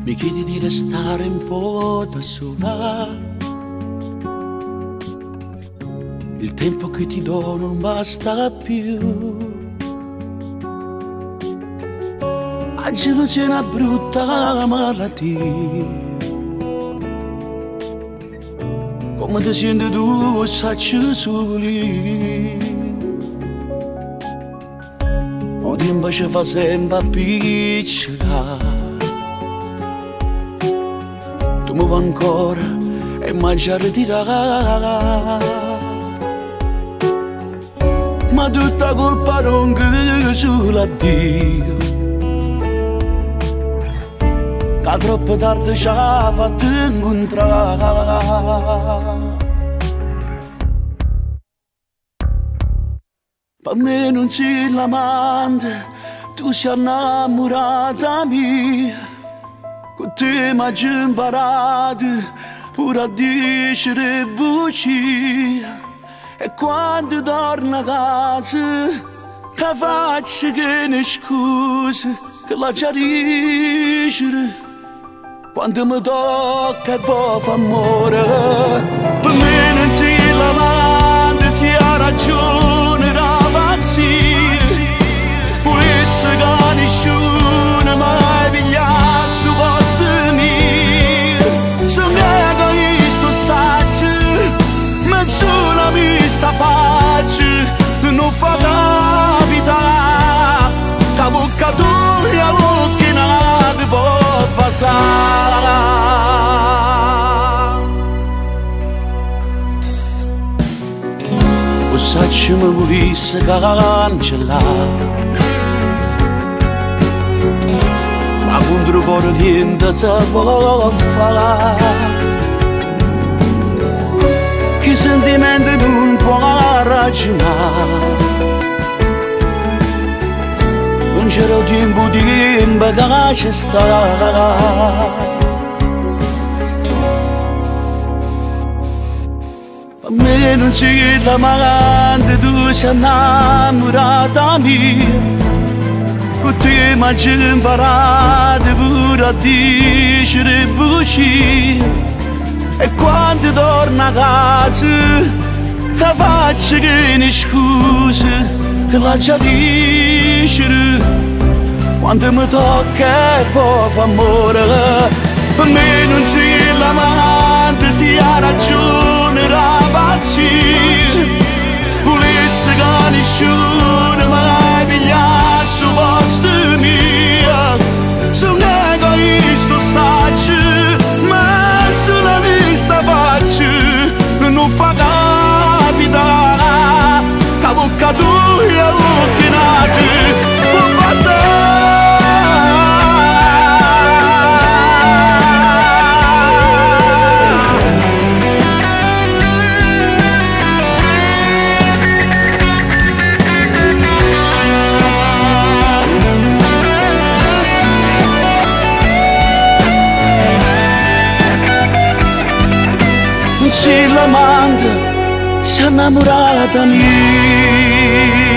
Mi chiedi di restare un po' da sola. Il tempo che ti do non basta più. Oggi non c'è una brutta malattia. Come ti senti tu, sacci soli. O tempo ci fa sempre piccola. Tu mi vuoi ancora e mangiare tirare. Ma tutta colpa non che sull'addio. Che troppo tardi ci ha fatto incontrare. Per me non sei l'amante, tu sei innamorata mia. Con te mi hai imparato pure a dire bugie. E quando torno a casa, che faccio che ne scuse, che la già dicere. Quando mi tocca e poi fa amore, per me non sei l'amante, si ha ragione da pazzia. Volesse che nessuno mai pigliasse su posto mio. Sono egoista, saggio, ma solo mi sta faccia non fa capitare che bocca tua e bocca nata può passare. O saggio mi volesse cancellare, ma contro cuore niente si può fare. Che sentimento non può ragionare. Non c'era tempo di imbagarci sta. A me non sei l'amante, tu sei innamorata mia. Con te mi hai imparato pure a dire bugie. E quando torno a casa, che faccio che ne scuse, che la già dicere. Quando mi tocca e poi fa amore, per me non sei l'amante, si ha ragione da pazzia. Volesse che nessuno mai pigliasse su posto mio. Sono egoista, saggio, ma sulla vista faccio non fa capitare che bocca tua e bocca nata può passare. Non sei l'amante, sei innamorata mia.